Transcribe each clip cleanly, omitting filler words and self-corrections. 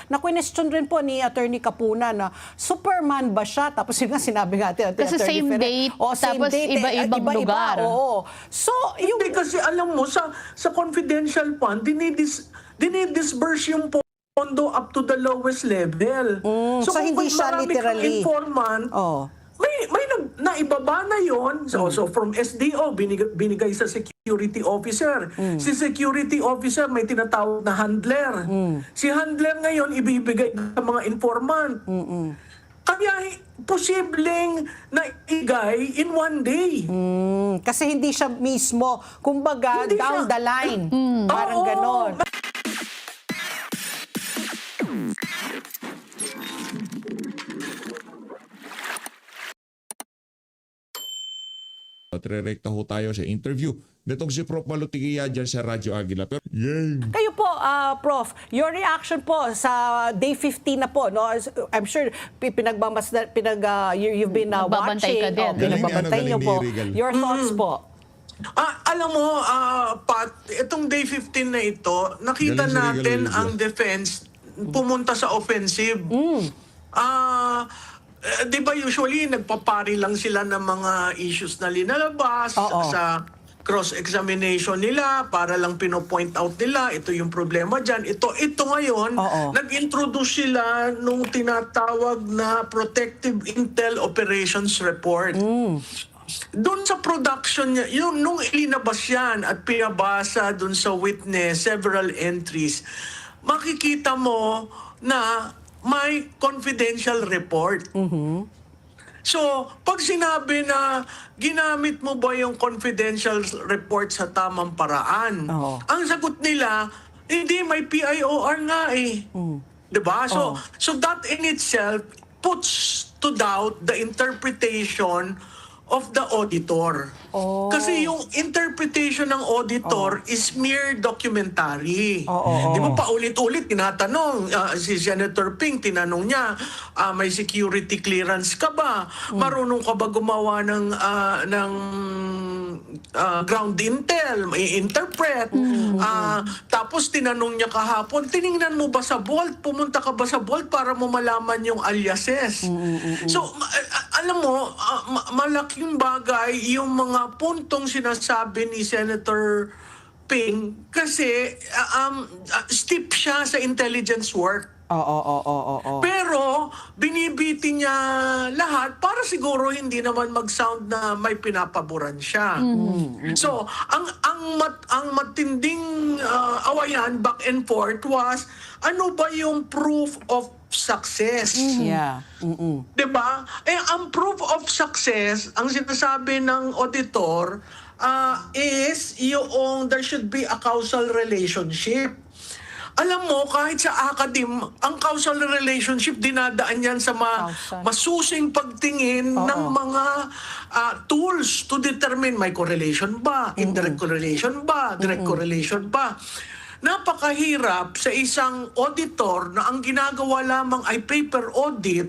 na question rin po ni Attorney Capuna na Superman ba siya? Tapos yun nga sinabi nga natin. Kasi same date, tapos iba-ibang lugar. Oo. So, yung... Hindi kasi alam mo, sa confidential fund, dinidisburse yung pondo up to the lowest level. So kung hindi may siya marami kang literally... informant, may naibaba na yon. So from SDO, binigay sa security officer. Si security officer may tinatawag na handler. Si handler ngayon ibibigay sa mga informant. Kaya posibleng naigay in one day. Kasi hindi siya mismo, kumbaga, Hindi down siya. the line. Parang Oo. ganon. Re-rekta ho tayo sa interview nitong si Prof. Malutigia dyan sa Radyo Agila. Pero, yay! Kayo po, Prof, your reaction po sa day 15 na po, no? I'm sure you've been Nagbabantay watching. ka din. Pinagbabantay Galing niyo ni po. Regal. Your thoughts po. Alam mo, Pat, itong day 15 na ito, nakita Galing si Regal natin Regal. ang defense pumunta sa offensive. Di ba usually nagpapari lang sila ng mga issues na linalabas sa cross-examination nila para lang pino-point out nila ito yung problema dyan. Ito ngayon, nag-introduce sila nung tinatawag na Protective Intel Operations Report. Doon sa production niya, nung ilinabas yan at pinabasa doon sa witness, several entries, makikita mo na may confidential report. So, pag sinabi na ginamit mo ba yung confidential report sa tamang paraan, ang sagot nila, hindi, may PIOR nga eh. Diba? So that in itself puts to doubt the interpretation of the auditor. Kasi yung interpretation ng auditor is mere documentary. Di ba paulit-ulit tinatanong, si Senator Ping, tinanong niya, may security clearance ka ba? Marunong ka ba gumawa ng ground intel, may interpret? Tapos tinanong niya kahapon, tiningnan mo ba sa vault? Pumunta ka ba sa vault para mo malaman yung aliases? So, alam mo, malaking bagay yung mga puntong sinasabi ni Senator Ping kasi steep siya sa intelligence work. Pero binibiti niya lahat para siguro hindi naman mag-sound na may pinapaboran siya. So, ang matinding awayan back and forth was ano ba yung proof of success? Diba? Ang proof of success, ang sinasabi ng auditor is yung there should be a causal relationship. Alam mo, kahit sa ang causal relationship, dinadaan yan sa masusing pagtingin ng mga tools to determine may correlation ba, indirect correlation ba, direct correlation ba. Napakahirap sa isang auditor na ang ginagawa lamang ay paper audit,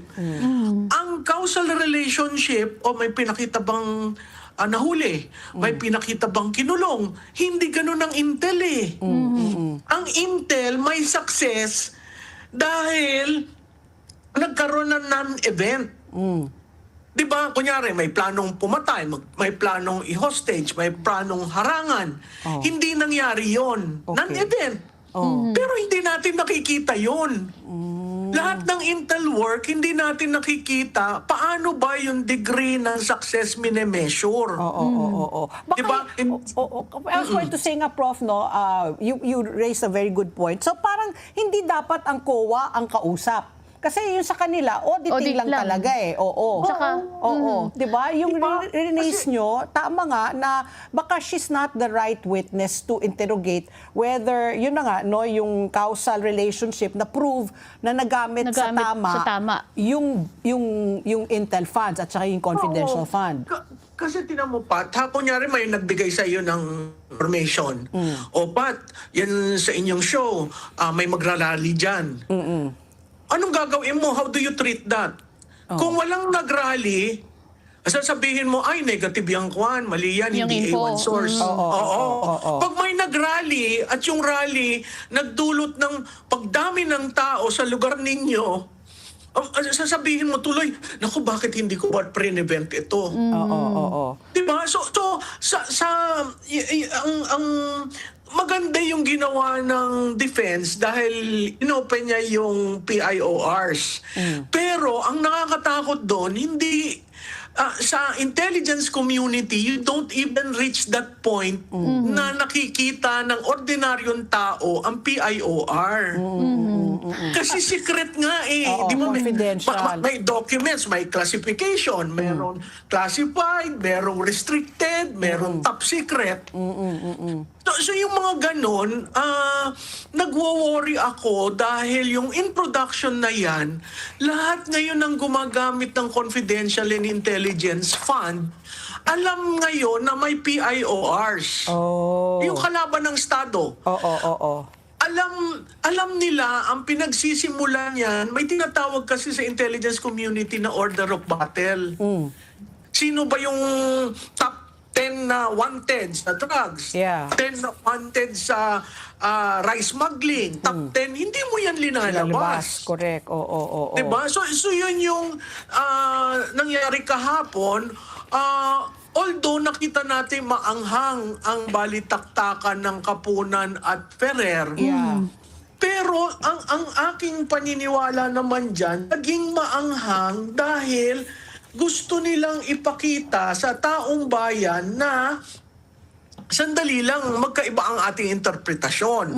ang causal relationship o may pinakita bang nahuli, may pinakita bang kinulong. Hindi ganun ang Intel eh. Ang Intel may success dahil nagkaroon ng non-event. Diba? Kunyari, may planong pumatay, may planong i-hostage, may planong harangan. Hindi nangyari yon. Non-event. Pero hindi natin nakikita yon. Lahat ng Intel work, hindi natin nakikita paano ba yung degree ng success mine-measure. Diba? I was going to say nga, Prof, no, you raised a very good point. So parang hindi dapat ang COA ang kausap. Kasi yung sa kanila, auditing lang talaga eh. Diba? Yung release nyo, tama nga na baka she's not the right witness to interrogate whether, yun na nga, no, yung causal relationship na prove na nagamit sa tama. Yung Intel funds at saka yung confidential fund. Kasi tinan mo, Pat, kunyari may nagbigay sa iyo ng information. O Pat, yan sa inyong show, may magrarally dyan. Anong gagawin mo? How do you treat that? Kung walang nagrally, Sasabihin mo, ay, negative yung kwan, mali yan, Yung hindi info. A1 source. Oo. Pag may nag-rally at yung rally nagdulot ng pagdami ng tao sa lugar ninyo, sasabihin mo tuloy, naku, bakit hindi ko ba pre-event ito? Oo. Diba? So ang maganda yung ginawa ng defense dahil inopen niya yung PIORs. Pero ang nakakatakot doon, hindi sa intelligence community, you don't even reach that point na nakikita ng ordinaryong tao ang PIOR. Kasi secret nga eh. Oo, Di ba, confidential. may documents, may classification, merong classified, merong restricted, merong top secret. So yung mga ganon, nagwo-worry ako dahil yung in production na yan, lahat ngayon ang gumagamit ng confidential and intelligence fund, alam ngayon na may PIORs. Oh. Yung kalaban ng Estado. Oo. Alam nila ang pinagsisimulan niyan, may tinatawag kasi sa intelligence community na order of battle. Sino ba yung top 10 na wanted sa drugs? Yeah. 10 na wanted sa rice smuggling? Top 10, hindi mo yan linalabas. Correct. Oo. Diba? So yun yung nangyari kahapon. Although nakita natin maanghang ang balitaktakan ng Kapunan at Ferrer, Yeah. pero ang aking paniniwala naman dyan, naging maanghang dahil gusto nilang ipakita sa taong bayan na sandali lang, magkaiba ang ating interpretasyon.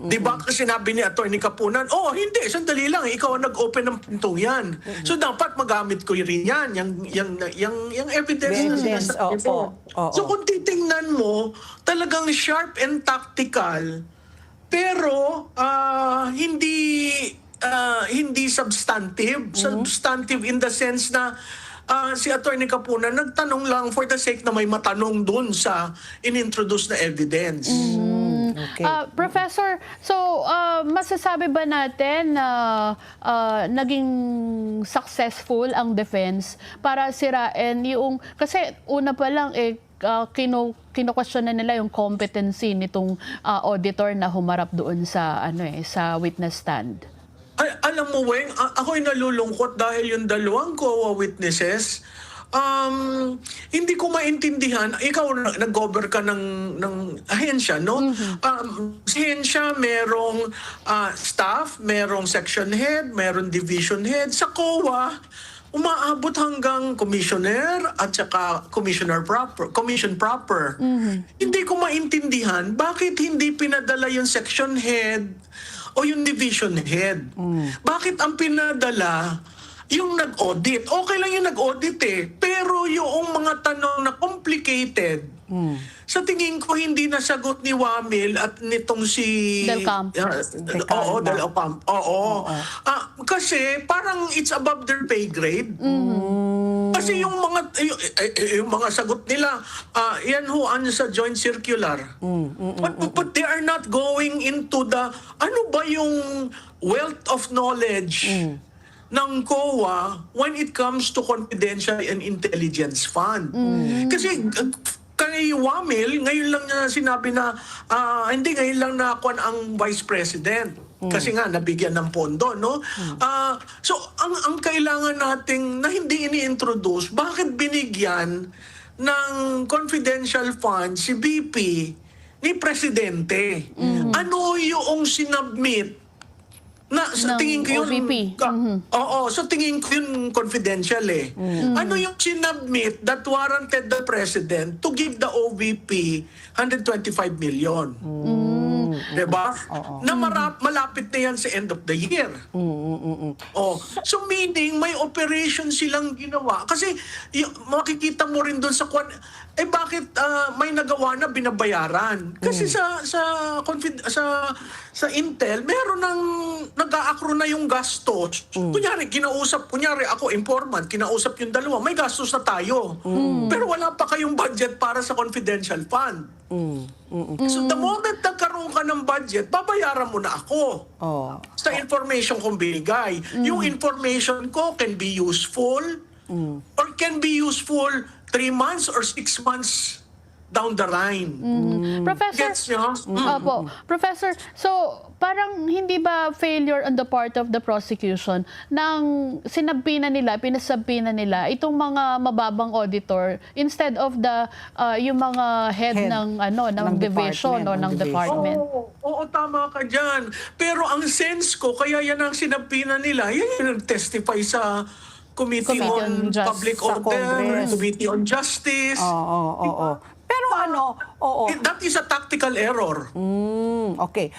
Di ba? Kasi sinabi ni Atty. Kapunan, hindi, sandali lang, ikaw ang nag-open ng pintong yan. So dapat magamit ko rin yan, yung evidence na Evidence, sinasabi mo. oo. So kung titingnan mo, talagang sharp and tactical, pero hindi substantive. Substantive in the sense na si Atty. Kapunan nagtanong lang for the sake na may matanong dun sa inintroduce na evidence. Okay. Professor, so masasabi ba natin na naging successful ang defense para sirain yung, kasi una pa lang kino-question na nila yung competency nitong auditor na humarap doon sa sa witness stand. Alam mo, Weng, ako'y nalulungkot dahil yung dalawang COA witnesses, hindi ko maintindihan. Ikaw, nag-cover ka ng ahensya, no? Ahensya, merong staff, merong section head, merong division head. Sa COA, umaabot hanggang commissioner at saka commission proper. Hindi ko maintindihan bakit hindi pinadala yung section head o yung division head. Bakit ang pinadala yung nag-audit? Okay lang yung nag-audit pero yung mga tanong na complicated, sa tingin ko hindi nasagot ni Wamil at nitong si Del Campo. Del Campo. Oo. Kasi parang it's above their pay grade. Kasi yung mga sagot nila, yan sa joint circular. But they are not going into the, ano ba yung wealth of knowledge ng COA when it comes to confidential and intelligence fund. Kasi kay Wamil, ngayon lang niya sinabi na, ngayon lang nakuha ang Vice President. Kasi nga, nabigyan ng pondo, no? So, ang kailangan nating na hindi ini-introduce, bakit binigyan ng confidential fund si BP ni Presidente? Ano yung sinubmit na sa Ng tingin ko yun OVP. sa tingin ko yun confidential Ano yung sinubmit that warranted the president to give the OVP 125 million? Diba? Na malapit na yan sa end of the year. So meaning may operation silang ginawa kasi makikita mo rin doon sa bakit may nagawa na binabayaran? Kasi sa Intel meron ng nag-aakro na yung gastos. Kunyari ako informant, kinausap yung dalawa, may gastos na tayo. Pero wala pa kayong budget para sa confidential fund. So the moment nagkaroon ka ng budget, babayaran mo na ako sa information kong binigay. Yung information ko can be useful or can be useful 3 months or 6 months down the line. Professor, Gets nyo? Opo. Professor, so parang hindi ba failure on the part of the prosecution nang pinasabpina nila itong mga mababang auditor instead of the yung mga head Head ng division o ng department? Oo, tama ka dyan. Pero ang sense ko, kaya yan ang sinabpina nila, yan yung nag-testify sa Committee on Public Sa Order, Congress. Committee on Justice. Oo. Pero That is a tactical error. Okay.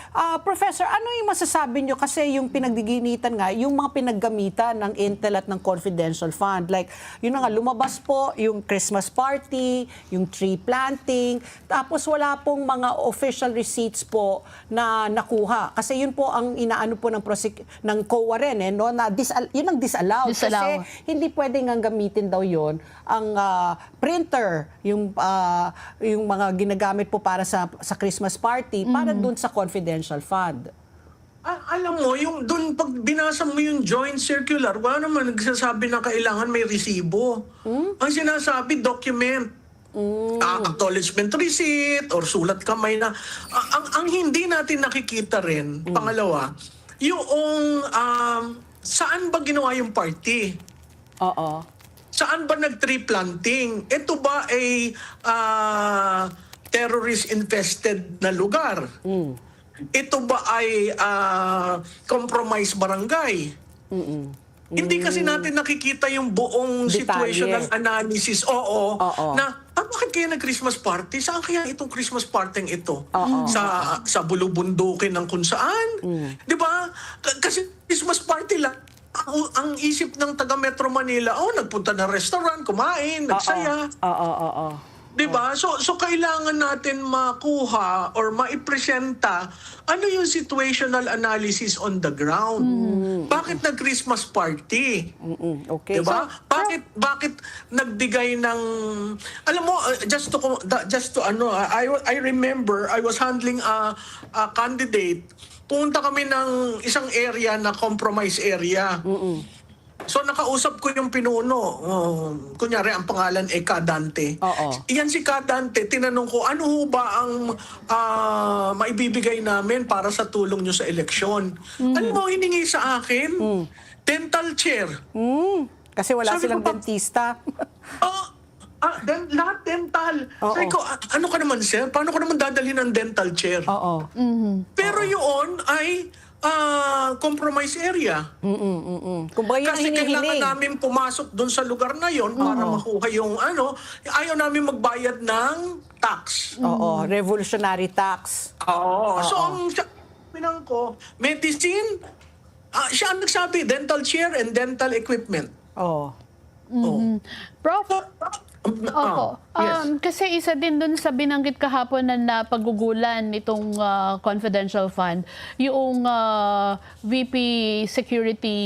Professor, ano yung masasabi nyo? Kasi yung pinagdiginitan nga, yung mga pinaggamitan ng Intel at ng confidential fund. Like, yun na nga, lumabas po yung Christmas party, yung tree planting, tapos wala pong mga official receipts po na nakuha. Kasi yun po ang inaano po ng COA rin, no? Na yun ang disallowed. Disallow. Kasi hindi pwedeng ang gamitin daw yun ang printer, yung mga ginagamit po para sa Christmas party, para dun sa confidential fund. Alam mo, yung doon pag binasa mo yung joint circular, wala naman nagsasabi na kailangan may resibo. Ang sinasabi, document. Acknowledgement receipt or sulat kamay na. Ang hindi natin nakikita rin, pangalawa, yung saan ba ginawa yung party? Oo. Saan ba nag-tree planting? Ito ba ay terrorist-infested na lugar? Ito ba ay compromised barangay? Hindi kasi natin nakikita yung buong Detalye. situational analysis. Oo. Oo. Na, bakit kaya nag-Christmas party? Saan kaya itong Christmas party ito? Oo. Sa bulubundukin ng kung saan? Di ba? Kasi Christmas party lang. Ang isip ng taga Metro Manila, nagpunta ng restaurant, kumain, nagsaya. Oo. Diba? So kailangan natin makuha or maipresenta ano yung situational analysis on the ground. Bakit nag-Christmas party? Okay. Diba? Bakit nagbigay ng alam mo just to I remember I was handling a candidate. Punta kami ng isang area na compromise area. So nakausap ko yung pinuno. Kunyari ang pangalan ay Kadante. Oo. Iyan si Kadante, tinanong ko ano ho ba ang maibibigay namin para sa tulong nyo sa eleksyon. Ano mo hiningi sa akin? Dental chair. Kasi wala Sabi silang ko, dentista. Lahat dental. Oo. Sabi ko, ano ka naman sir? Paano ko naman dadalhin ng dental chair? Oo. Pero yun ay compromise area. Kumbaga yung Kasi kailangan hinihiling. namin pumasok doon sa lugar na yon para makuha yung ayaw namin magbayad ng tax. Oo, revolutionary tax. So ang pinang ko, medicine, siya ang nagsabi, dental chair and dental equipment. Oo. Prof, opo. Yes. Kasi isa din dun sa binanggit kahapon na napagugulan itong confidential fund, yung VP Security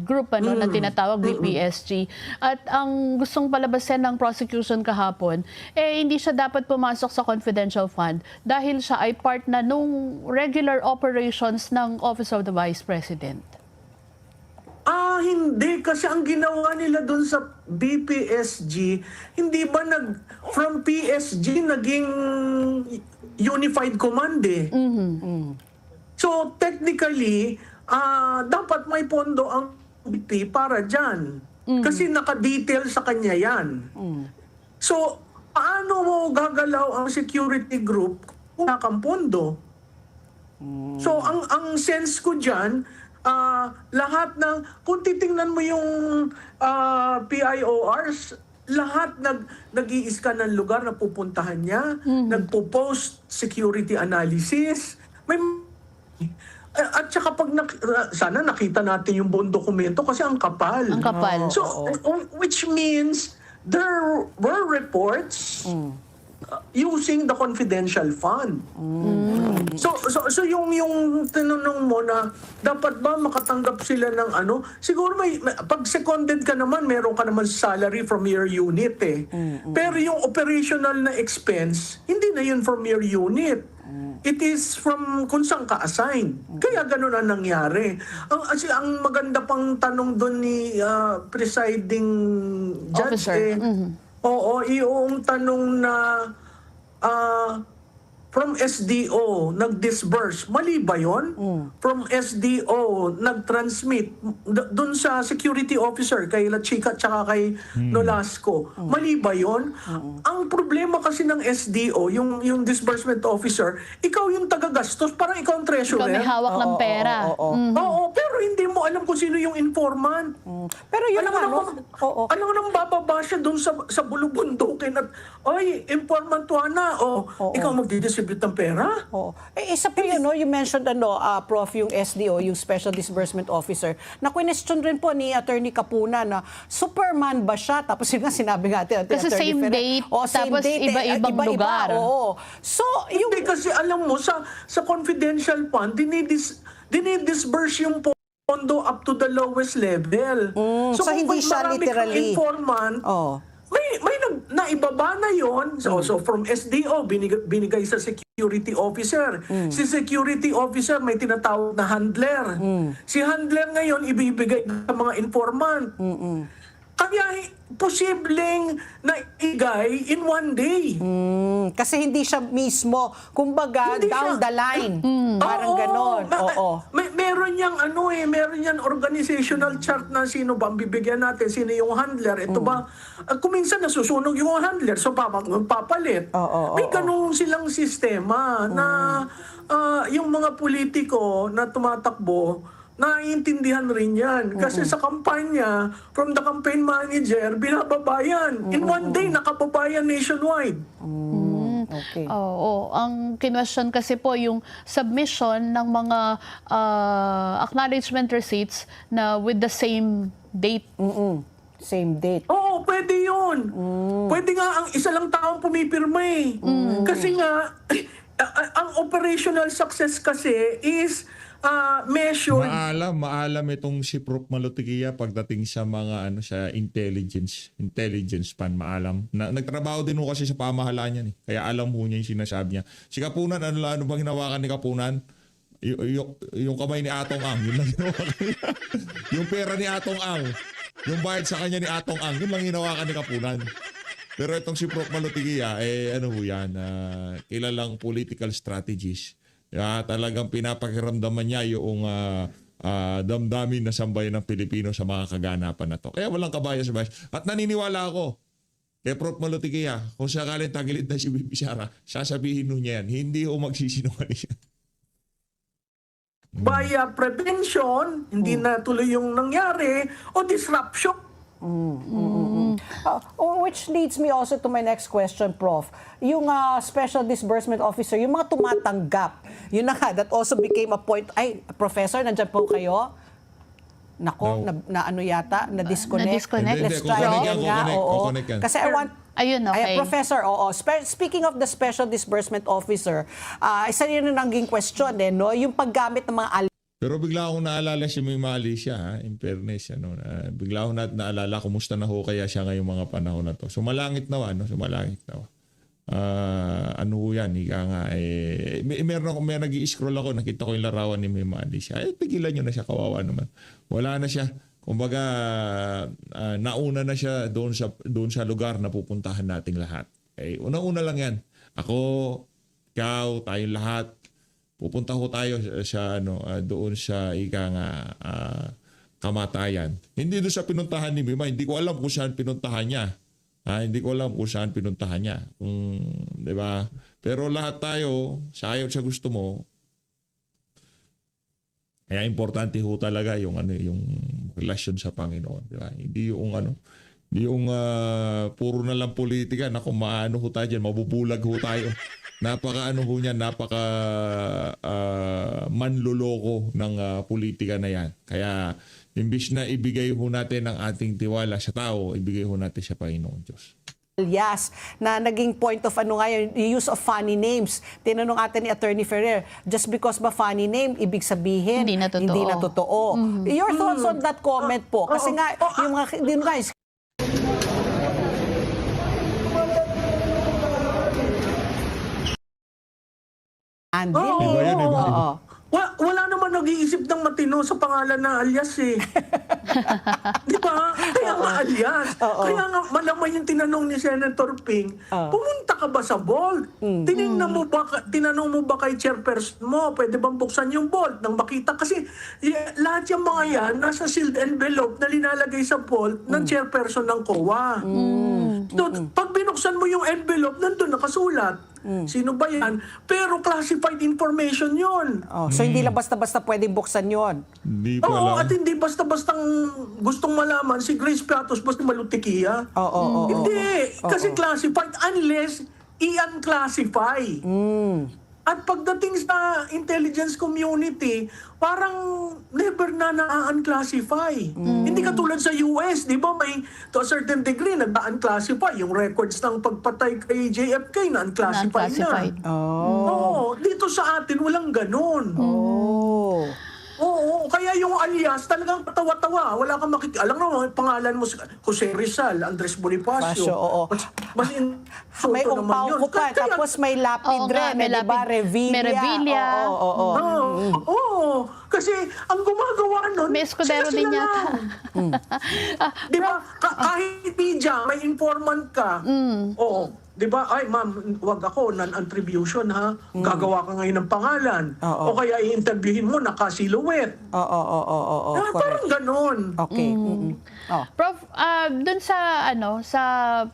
Group na tinatawag VPSG. At ang gustong palabasin ng prosecution kahapon, hindi siya dapat pumasok sa confidential fund dahil siya ay part na nung regular operations ng Office of the Vice President. Hindi. Kasi ang ginawa nila doon sa BPSG, hindi ba from PSG naging Unified Command eh. So, technically, dapat may pondo ang BP para dyan. Kasi naka-detail sa kanya yan. So, paano mo gagalaw ang security group kung nakang pondo? So, ang sense ko dyan, lahat ng, kung titingnan mo yung PIORs, lahat nag-i-scan ng lugar na pupuntahan niya, nagpo-post security analysis, at saka pag sana nakita natin yung buong dokumento kasi ang kapal. Ang kapal. So, which means there were reports using the confidential fund. So yung tinanong mo na dapat ba makatanggap sila ng siguro pag seconded ka naman, meron ka naman salary from your unit eh. Pero yung operational na expense, hindi na yun from your unit. It is from kung saan ka assign. Kaya ganun ang nangyari. Ang maganda pang tanong doon ni presiding judge, Officer. oo, yung tanong na from SDO nag-disburse, mali ba yun? From SDO nag-transmit doon sa security officer kay La Chica tsaka kay Nolasco, mali ba yun? Ang problema kasi ng SDO, yung disbursement officer, ikaw yung taga-gastos, parang ikaw ang treasurer. Ikaw may hawak ng pera. Oo, pero hindi mo alam kung sino yung informant. Pero yun Alam mo nga, no? Oo. alam mo nang bababa siya doon sa bulubundukin at, ay, informant Juana, ikaw magdidistribute ng pera? Oo. Isa pa yun, no? You mentioned, Prof, yung SDO, yung Special Disbursement Officer, na question rin po ni Attorney Capuna na Superman ba siya? Tapos yun nga sinabi nga natin. Kasi Attorney same Ferrer. date, Same tapos date, iba-ibang iba-iba, lugar. Oo. So, yung... Hindi kasi alam mo, sa confidential fund, dinidisburse yung pondo up to the lowest level. so kung hindi siya marami kang literally- informant, Oo. may naibaba na yon. So from SDO, binigay sa security officer. Si security officer may tinatawag na handler. Si handler ngayon ibibigay sa mga informant. Kaya posibleng naigay in one day. Kasi hindi siya mismo, kumbaga, Hindi down siya. the line. Parang Oo. ganon. Oo. Meron yang meron yang organizational chart na sino ba ang bibigyan natin, sino yung handler. Ito ba, kuminsan nasusunog yung handler, so papalit. Oo, May ganun silang sistema na yung mga politiko na tumatakbo, naiintindihan rin yan. Kasi sa kampanya, from the campaign manager, binababayan. In one day, nakababayan nationwide. Okay. Oo, ang kinwestiyon kasi po yung submission ng mga acknowledgement receipts na with the same date. Same date. Oo, pwede yun. Pwede nga ang isa lang taong pumipirma eh. Kasi nga, ang operational success kasi is measured. Maalam itong si Prof. Malutigia pagdating sa mga sa intelligence pan, maalam. Nagtrabaho din ho kasi sa pamahalaan yan eh. Kaya alam ho niya yung sinasabi niya. Si Kapunan, ano bang hinawakan ni Kapunan? Yung kamay ni Atong Ang, yun lang hinawakan niya. Yung pera ni Atong Ang, yung bayad sa kanya ni Atong Ang, yun lang hinawakan ni Kapunan. Pero itong si Prof. Malutigia, ano ho yan, kilalang political strategist. Talagang pinapakiramdaman niya yung damdamin na sambayan ng Pilipino sa mga kaganapan na to. Kaya walang kabayas-bayas. At naniniwala ako kay Prof. Malutigia, kung sakaling tagilid na si Bibi Sara, sasabihin nun niya yan, hindi ho magsisinungaling yan. By prevention, hindi na tuloy yung nangyari, o disruption. Which leads me also to my next question, Prof. Yung Special Disbursement Officer, yung mga tumatanggap, yun na nga, that also became a point. Ay, Professor, nandyan po kayo? Nako, No. na ano yata, na-disconnect. Na-disconnect. Let's Hindi, try kukonek again yan, nga. kukonek, Oo. kukonek yan. Kasi I want... Ayun, okay. Professor, oo. Speaking of the Special Disbursement Officer, isa yun ang naging question, no? Yung paggamit ng mga Pero bigla akong naalala si Mima Alicia, in fairness. Bigla akong naalala, kumusta na ho kaya siya ngayong mga panahon na to. Sumalangit nawa, sumalangit nawa. Ano ho yan, ika nga. May nag-i-scroll ako, nakita ko yung larawan ni Mima Alicia. Pigilan nyo na siya, kawawa naman. Wala na siya. Kumbaga, nauna na siya doon sa lugar na pupuntahan nating lahat. Una-una lang yan. Ako, ikaw, tayong lahat, pupunta ho tayo sa doon sa kamatayan. Hindi doon sa pinuntahan ni Mima, hindi ko alam kung saan pinuntahan niya. Hindi ko alam kung saan pinuntahan niya. 'Di ba? Pero lahat tayo, sa ayaw sa gusto mo. Kaya importante ho talaga yung yung relasyon sa Panginoon, 'di ba? Hindi yung puro na lang politika na kung maano ho tayo dyan, mabubulag ho tayo. Napaka manloloko ng politika na yan. Kaya imbis na ibigay ho natin ang ating tiwala sa tao, ibigay ho natin sa Panginoon Diyos. alias na naging point of yung use of funny names. Tinanong atin ni Attorney Ferrer, just because ba funny name, ibig sabihin Hindi na totoo. Hindi na totoo. Your thoughts on that comment po? Kasi nga, yung mga, Andin. Oo. Iba yan, iba. Oo. Wala naman nag-iisip ng matino sa pangalan na alias eh. Di ba? Kaya nga alias. Kaya nga malamang yung tinanong ni Senator Ping, pumunta ka ba sa vault? Tinanong mo ba kay chairperson mo, pwede bang buksan yung vault nang makita? Kasi lahat yung mga yan, nasa sealed envelope na linalagay sa vault ng chairperson ng COA. So, pag binuksan mo yung envelope, nandun nakasulat. Sino ba yan? Pero classified information yun. Oh, so hindi lang basta-basta pwedeng buksan yon. Hindi pa Oo, alam. at hindi basta-bastang gustong malaman si Grace Piatos basta malutikiya. Oo. Hindi, kasi classified unless i-unclassify. At pagdating sa intelligence community, parang never na na-unclassify. Hindi katulad sa US, di ba? May, to a certain degree, nag-unclassify. Yung records ng pagpatay kay JFK, na-unclassify na. Non-classified. Oo, dito sa atin, walang ganun. Oh. Oo, kaya yung alias talagang katawa-tawa. Wala kang alam mo, pangalan mo, Jose Rizal, Andres Pasyo, Bonifacio. oo. Mas May umpaw ko pa, Kaya- tapos may lapid Oo nga, rin, may di ba? lapid. Revilla. May Revilla. Oo. Oo, kasi ang gumagawa nun, May Escudero sila-sila din yata. lang. Di ba? Kahit media, may informant ka. Oo. Di ba? Ay, ma'am, wag ako, non-attribution ha. Gagawa ka ngayon ng pangalan. Oo. O kaya i-interviewin mo, naka-silhouette. Oo. Parang Correct. ganon. Okay. Oh. Prof, dun sa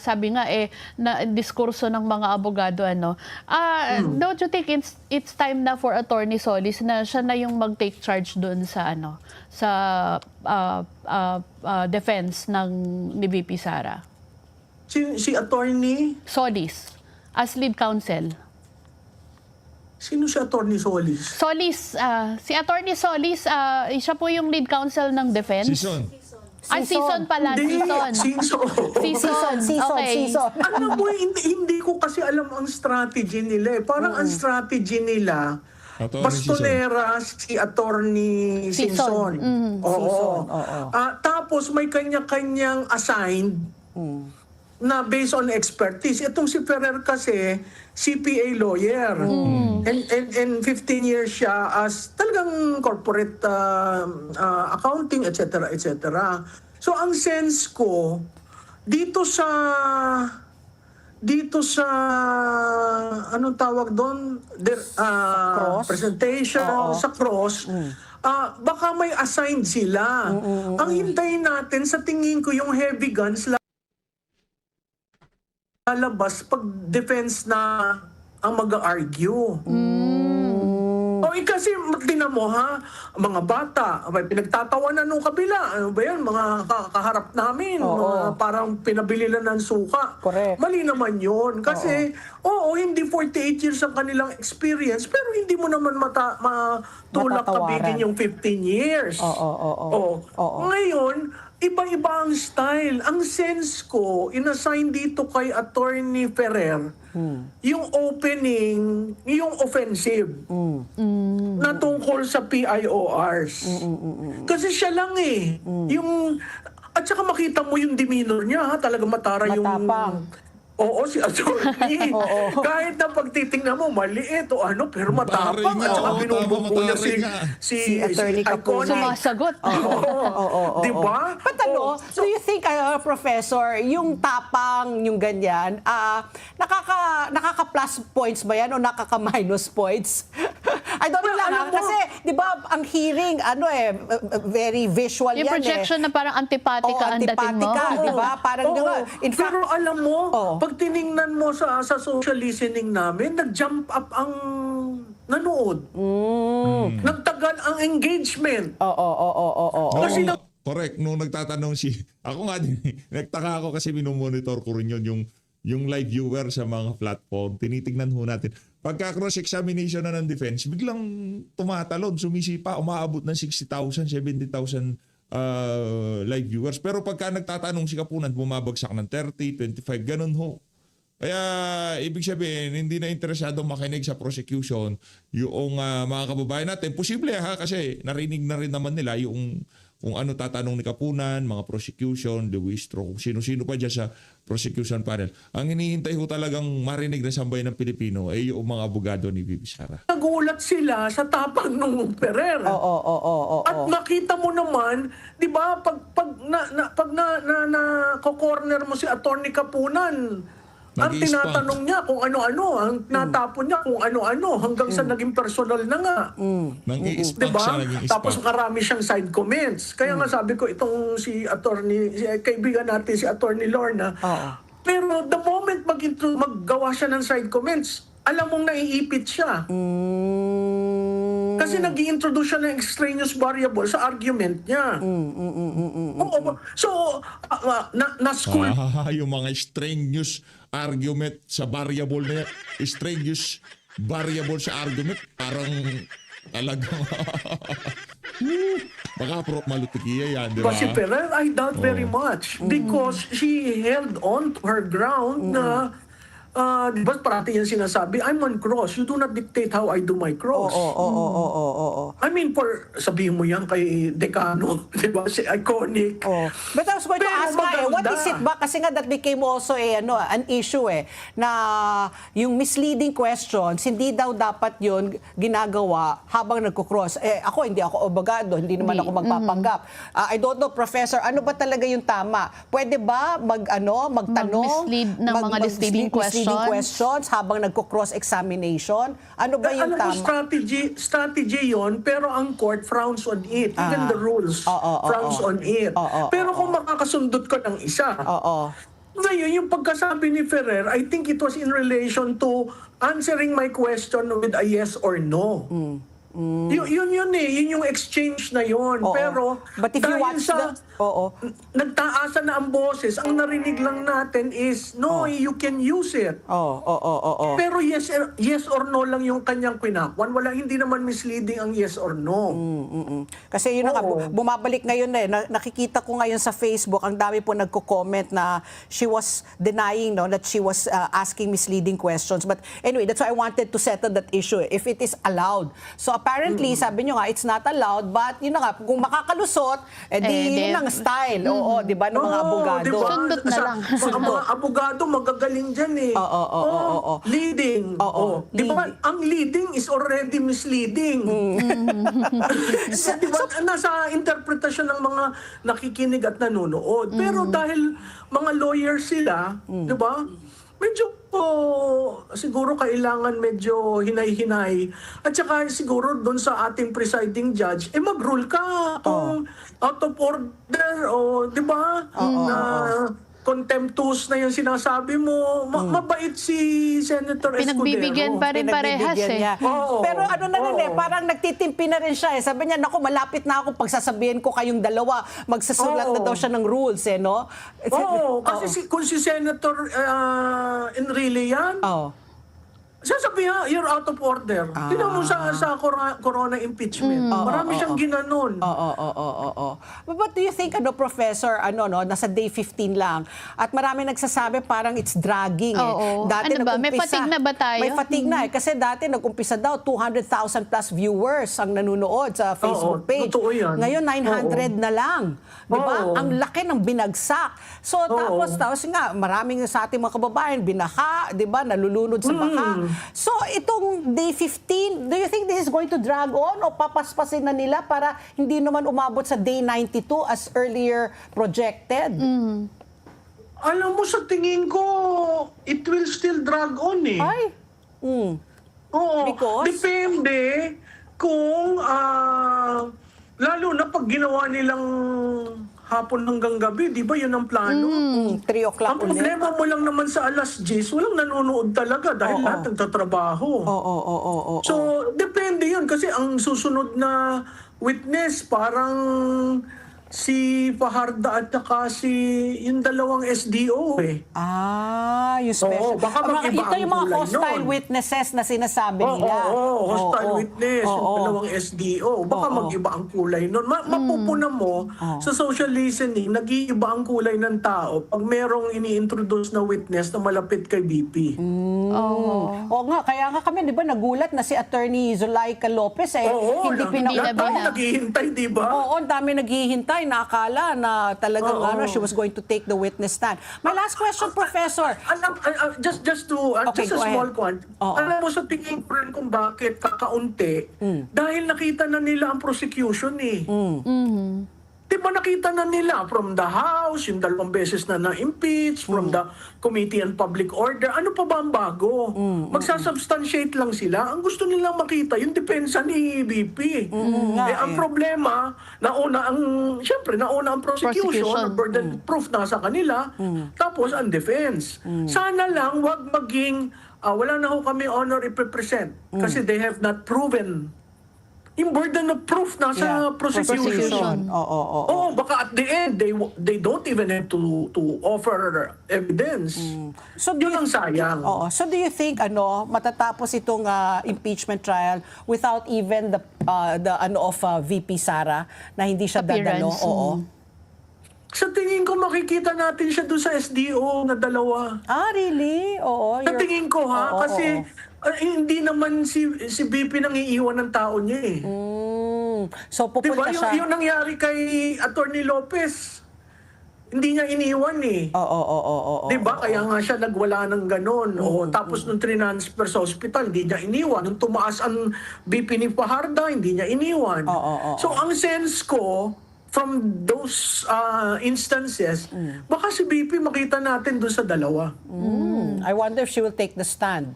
sabi nga na diskurso ng mga abogado don't you think it's time na for Attorney Solis na siya na yung mag-take charge doon sa defense ni VP Sara? Si attorney, Solis as lead counsel. sino si attorney Solis? Solis, si Attorney Solis, siya po yung lead counsel ng defense. Season. Season pala, season. Season. Okay. Alam mo, hindi ko kasi alam ang strategy nila eh. Parang ang strategy nila, Attorney bastonera si attorney Season. Simpson. Oo. Tapos may kanya-kanyang assigned na based on expertise. Itong si Ferrer kasi, CPA lawyer. And 15 years siya as talagang corporate accounting, etc. etc. So ang sense ko, dito sa anong tawag doon? Cross? Presentation sa cross. Baka may assigned sila. Ang hintayin natin, sa tingin ko, yung heavy guns lalabas pag defense na ang mag-argue. Kasi tinan mo ha, mga bata, pinagtatawanan nung kabila. Ano ba yan? Mga kaharap namin. Mga parang pinabili lang ng suka. Correct. Mali naman yun. Kasi, hindi 48 years ang kanilang experience, pero hindi mo naman matulak Matatawaran. kabigin yung 15 years. Oo. Ngayon, iba-iba ang style. Ang sense ko, inassign dito kay Attorney Ferrer, yung opening, yung offensive, na tungkol sa PIORs. Kasi siya lang at saka makita mo yung demeanor niya, talaga matara yung... Matapang. Oo, si attorney. Kahit na pagtitingnan mo, maliit o pero matapang. Matari At saka nga, binubuko niya Si si Attorney Capone. Sumasagot. Di ba? But do you think, Professor, yung tapang, yung ganyan, nakaka-plus points ba yan o nakaka-minus points? I don't know lang. alam mo- Kasi, di ba, ang hearing, very visual Yung yan projection na parang antipatika ang dating mo. antipatika, di ba? Parang, di ba, in fact, Pero alam mo, Oo. pag tiningnan mo sa social listening namin, nag-jump up ang nanood. Nagtagal ang engagement. oo. Kasi Correct. Nung nagtatanong ako nga din, nagtaka ako kasi minomonitor ko rin yung live viewer sa mga platform. Tinitingnan ho natin. Pagka cross-examination na ng defense, biglang tumatalon, sumisipa, umaabot ng 60,000, 70,000 live viewers. Pero pagka nagtatanong si Kapunan, bumabagsak ng 30, 25, ganun ho. Kaya ibig sabihin, hindi na interesado makinig sa prosecution yung mga kababayan natin. Posible kasi narinig na rin naman nila yung kung ano tatanong ni Kapunan, mga prosecution, De Wistro, kung sino-sino pa dyan sa prosecution panel. Ang hinihintay ko talagang marinig na sambayan ng Pilipino ay yung mga abogado ni Bibi Sara. Nagulat sila sa tapang ng Ferrer. Oo. At makita mo naman, 'di ba, pag corner mo si Attorney Kapunan, ang Nag-i-spunk. tinatanong niya kung ano-ano, ang natapon niya kung ano-ano, hanggang sa naging personal na nga. Nang i-spunk Diba? siya, naging Tapos spunk. marami siyang side comments. Kaya nga sabi ko, itong kaibigan natin si Attorney Lorna, pero the moment maggawa siya ng side comments, alam mong naiipit siya. Kasi nag-i-introduce siya ng extraneous variable sa argument niya. Oo. So, na-school Yung mga extraneous argument sa variable na yan. Extraneous variable sa argument. Parang talagang baka Prof. Malutikia yan, di ba? Si Ferrer, I doubt very much because she held on to her ground na di ba parati yan sinasabi, I'm on cross, you do not dictate how I do my cross. Oo. I mean, sabihin mo yan kay Decano, di ba, si Iconic. But I was going to Pero ask nga, what maganda. is it ba? Kasi nga that became also an issue na yung misleading questions, hindi daw dapat yun ginagawa habang nagko-cross. Ako, hindi ako abogado, hindi naman ako magpapanggap. I don't know, Professor, ano ba talaga yung tama? Pwede ba magtanong? Mag-mislead ng mga misleading questions habang nagko-cross-examination? Ano ba yung Alam mo, tama? strategy yon, pero ang court frowns on it. Even the rules frowns on it. Pero kung makakasundot ka ng isa, ngayon, yung pagkasabi ni Ferrer, I think it was in relation to answering my question with a yes or no. Yun yung exchange na yun. Pero But if you dahil watch nagtaasan na ang boses, ang narinig lang natin is, no, you can use it. Pero yes or no lang yung kanyang kwinakwan. Hindi naman misleading ang yes or no. Kasi yun na nga, bumabalik ngayon nakikita ko ngayon sa Facebook, ang dami po nagko-comment na she was denying that she was asking misleading questions. But anyway, that's why I wanted to settle that issue, if it is allowed. So apparently, sabi nyo nga, it's not allowed, but yun na nga, kung makakalusot, yun ang style, di ba, ng mga abogado. Diba? Sundot na lang. Mga abogado magagaling dyan eh. Leading. Di ba? Ang leading is already misleading. Di ba? Nasa interpretasyon ng mga nakikinig at nanonood. Pero dahil mga lawyers sila, di ba? Medyo siguro kailangan medyo hinay-hinay. At saka siguro doon sa ating presiding judge, mag-rule ka kung out of order o, di ba? Na contemptuous na yung sinasabi mo. Mabait si Senator Escudero. Pinagbibigyan pa rin parehas Pinagbibigyan niya. Pero ano na rin parang nagtitimpi na rin siya. Sabi niya, naku, malapit na ako pagsasabihin ko kayong dalawa. Magsusulat na daw siya ng rules, no? Kasi kung si Senator Enrile yan, sasabihan, you're out of order. Tignan mo sa corona impeachment. Marami siyang ginanon. But do you think, Professor, nasa day 15 lang, at marami nagsasabi parang it's dragging. Dati Ano ba? May fatigue na ba tayo? May fatigue na eh. Kasi dati nag-umpisa daw, 200,000 plus viewers ang nanonood sa Facebook page. Totoo yan. Ngayon, 900 na lang. Di ba? Ang laki ng binagsak. So, tapos nga, maraming sa ating mga kababayan, binaha, di ba? Nalulunod sa baka. So, itong day 15, do you think this is going to drag on o papaspasin na nila para hindi naman umabot sa day 92 as earlier projected? Alam mo, sa tingin ko, it will still drag on eh. Ay. Oo. Because? Depende kung, lalo na pag ginawa nilang hapon hanggang gabi, di ba yun ang plano? 3 o'clock Ang ulit. problema mo lang naman sa alas 10, walang nanonood talaga dahil lahat nagtatrabaho. So, depende yun kasi ang susunod na witness parang si Fajarda at saka si yung dalawang SDO eh. Yung special. Oo, baka mag-iba ito ang yung mga kulay hostile nun. witnesses na sinasabi nila. Hostile witness, yung Oo. dalawang SDO. Baka Oo. mag-iba ang kulay nun. Mapupuna mo, sa social listening, nag-iiba ang kulay ng tao pag merong ini-introduce na witness na malapit kay BP. Oo nga, kaya nga kami, di ba, nagulat na si Attorney Zulaika Lopez hindi lahat tayo pinag- naghihintay, di ba? Oo, ang dami naghihintay na akala na talagang she was going to take the witness stand. My last question, Professor. Just Okay, a go small ahead. point. Oo. Alam mo sa tingin ko rin kung bakit kakaunti, dahil nakita na nila ang prosecution eh. Di ba nakita na nila from the House, yung 2 beses na na-impeach, from the Committee on Public Order, ano pa ba ang bago? Magsasubstantiate lang sila. Ang gusto nilang makita, yung depensa ni BP. Ang problema, syempre, nauna ang prosecution, Prosecution. burden of proof nasa kanila, tapos ang defense. Sana lang, wag maging, wala na ho kami honor i-present kasi they have not proven. Yung burden of proof nasa prosecution. Oo. Baka at the end, they don't even have to offer evidence. So Yun ang sayang. So do you think matatapos itong impeachment trial without even the VP Sara na hindi siya dadalo? Appearance. Oo. Sa tingin ko, makikita natin siya doon sa SDO na 2. Really? Oo. Sa tingin ko ha, Oo, kasi hindi naman si BP nang iiwan ng tao niya eh. So Di ba? pupunta siya. Yung nangyari kay Attorney Lopez, hindi niya iniwan eh. Oo. Di ba? Kaya nga siya nagwala ng ganon. Tapos nung transfer sa hospital, hindi niya iniwan. Nung tumaas ang BP ni Fajarda, hindi niya iniwan. So ang sense ko, from those instances, baka si BP makita natin doon sa 2. I wonder if she will take the stand.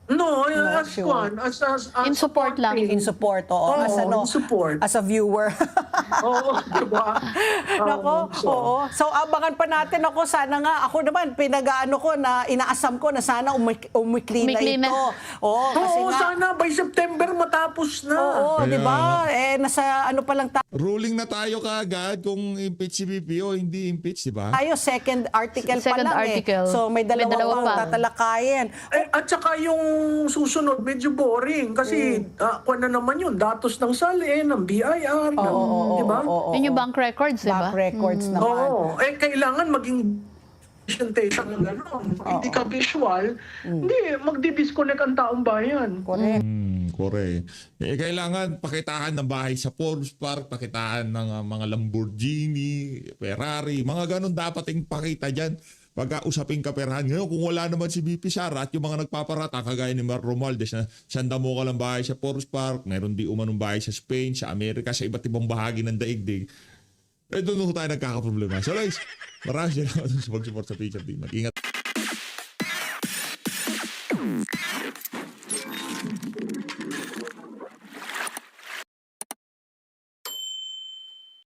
No, as sure. one. As In support lang. In support, oo. In support. As a viewer. Oo, diba? Nako, oo. So abangan pa natin ako. Sana nga, ako naman, pinag-ano ko na inaasam ko na sana umikli na Umikli na. ito. Oo, kasi Oo, nga. sana by September matapos na. Oo, Kaya di ba? Nasa ano pa lang Ruling na tayo kaagad kung impeach si BP o hindi impeach, di ba? tayo, second article pa Second lang article. So may May dalawa dalawang pa. tatalakayin. At saka yung susunod, medyo boring. Kasi, kung na naman yun, datos ng SALE, ng BIR, di ba? Yun yung bank records, di ba? Back records naman. Oo. Kailangan maging presentation ng gano'n. Hindi ka visual, hindi, magdi-disconnect ang taong bayan. Correct. Correct. Kailangan pakitaan ng bahay sa Forbes Park, pakitaan ng mga Lamborghini, Ferrari, mga ganun dapat yung pakita dyan. Pagka usaping kaperahan. Ngayon, kung wala naman si BP Sara at yung mga nagpaparata, kagaya ni Mar Romualdez na sandamo ka lang bahay sa Forbes Park, mayroon di umanong bahay sa Spain, sa Amerika, sa iba't ibang bahagi ng daigdig. Doon tayo nagkakaproblema. So guys, maraming salamat sa pag-support sa Feature Team. Mag-ingat.